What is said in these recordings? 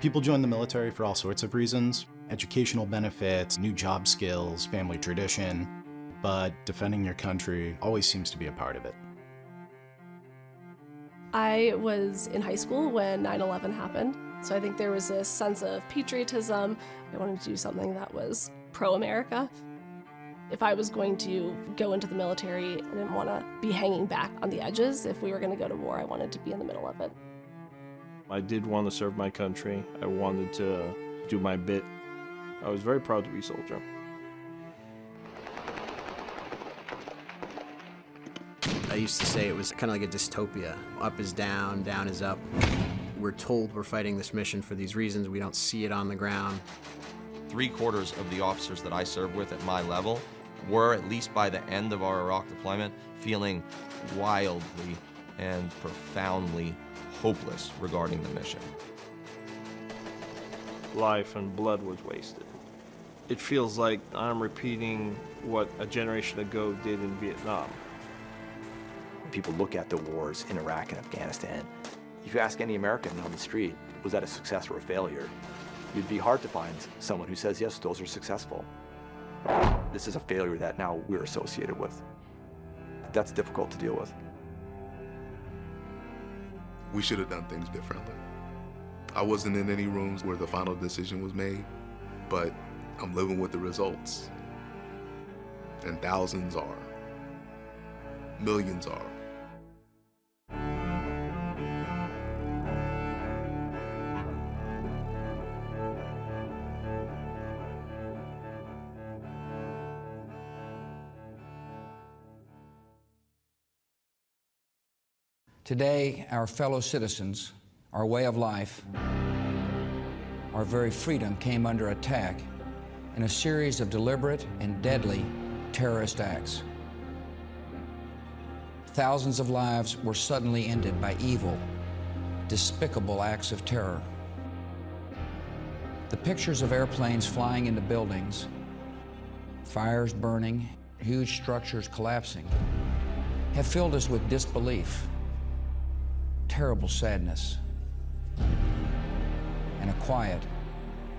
People join the military for all sorts of reasons: educational benefits, new job skills, family tradition, but defending your country always seems to be a part of it. I was in high school when 9/11 happened, so I think there was this sense of patriotism. I wanted to do something that was pro-America. If I was going to go into the military, I didn't want to be hanging back on the edges. If we were going to go to war, I wanted to be in the middle of it. I did want to serve my country. I wanted to do my bit. I was very proud to be a soldier. I used to say it was kind of like a dystopia. Up is down, down is up. We're told we're fighting this mission for these reasons. We don't see it on the ground. 3/4 of the officers that I served with at my level were, at least by the end of our Iraq deployment, feeling wildly and profoundly hopeless regarding the mission. Life and blood was wasted. It feels like I'm repeating what a generation ago did in Vietnam. People look at the wars in Iraq and Afghanistan. If you ask any American on the street, was that a success or a failure? It'd be hard to find someone who says, yes, those are successful. This is a failure that now we're associated with. That's difficult to deal with. We should have done things differently. I wasn't in any rooms where the final decision was made, but I'm living with the results. And thousands are. Millions are. Today, our fellow citizens, our way of life, our very freedom came under attack in a series of deliberate and deadly terrorist acts. Thousands of lives were suddenly ended by evil, despicable acts of terror. The pictures of airplanes flying into buildings, fires burning, huge structures collapsing, have filled us with disbelief, terrible sadness, and a quiet,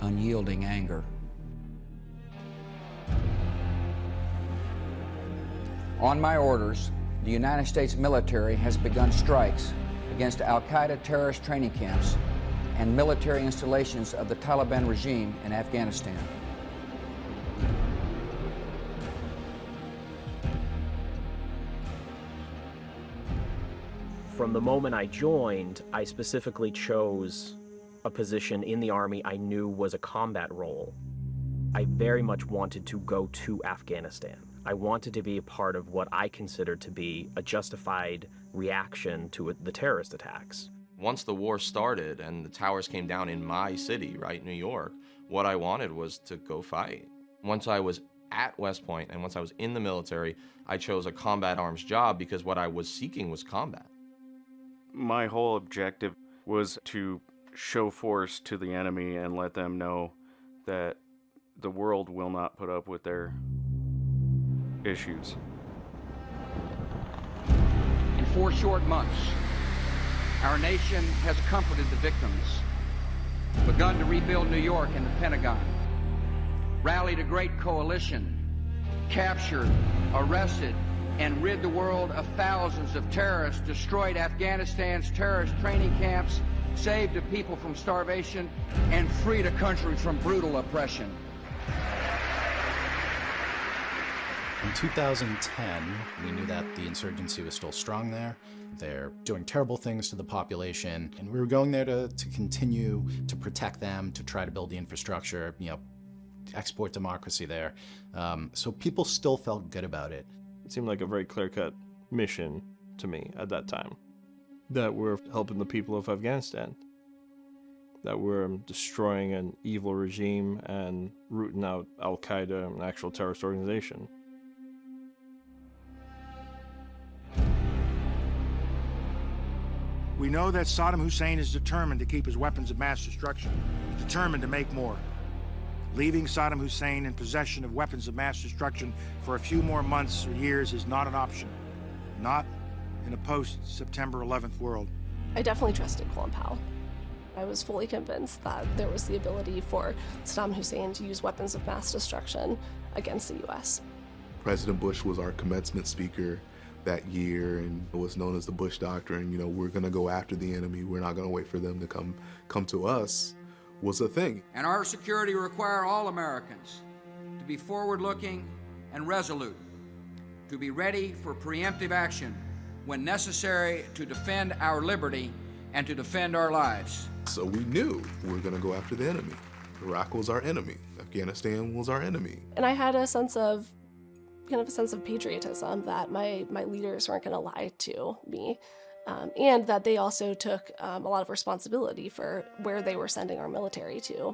unyielding anger. On my orders, the United States military has begun strikes against al-Qaeda terrorist training camps and military installations of the Taliban regime in Afghanistan. From the moment I joined, I specifically chose a position in the Army I knew was a combat role. I very much wanted to go to Afghanistan. I wanted to be a part of what I considered to be a justified reaction to the terrorist attacks. Once the war started and the towers came down in my city, right, New York, what I wanted was to go fight. Once I was at West Point and once I was in the military, I chose a combat arms job because what I was seeking was combat. My whole objective was to show force to the enemy and let them know that the world will not put up with their issues. In 4 short months, our nation has comforted the victims, begun to rebuild New York and the Pentagon, rallied a great coalition, captured, arrested, and rid the world of thousands of terrorists, destroyed Afghanistan's terrorist training camps, saved the people from starvation, and freed a country from brutal oppression. In 2010, we knew that the insurgency was still strong there. They're doing terrible things to the population, and we were going there to continue to protect them, to try to build the infrastructure, export democracy there. So people still felt good about it. It seemed like a very clear-cut mission to me at that time, that we're helping the people of Afghanistan, that we're destroying an evil regime and rooting out al-Qaeda, an actual terrorist organization. We know that Saddam Hussein is determined to keep his weapons of mass destruction. He's determined to make more. Leaving Saddam Hussein in possession of weapons of mass destruction for a few more months or years is not an option. Not in a post-September 11th world. I definitely trusted Colin Powell. I was fully convinced that there was the ability for Saddam Hussein to use weapons of mass destruction against the U.S. President Bush was our commencement speaker that year, and it was known as the Bush Doctrine. You know, we're going to go after the enemy. We're not going to wait for them to come to us, was a thing. And our security require all Americans to be forward-looking and resolute, to be ready for preemptive action when necessary to defend our liberty and to defend our lives. So we knew we were going to go after the enemy. Iraq was our enemy. Afghanistan was our enemy. And I had a sense of patriotism that my leaders weren't going to lie to me, and that they also took a lot of responsibility for where they were sending our military to.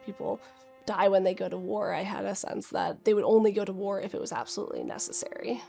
People die when they go to war. I had a sense that they would only go to war if it was absolutely necessary.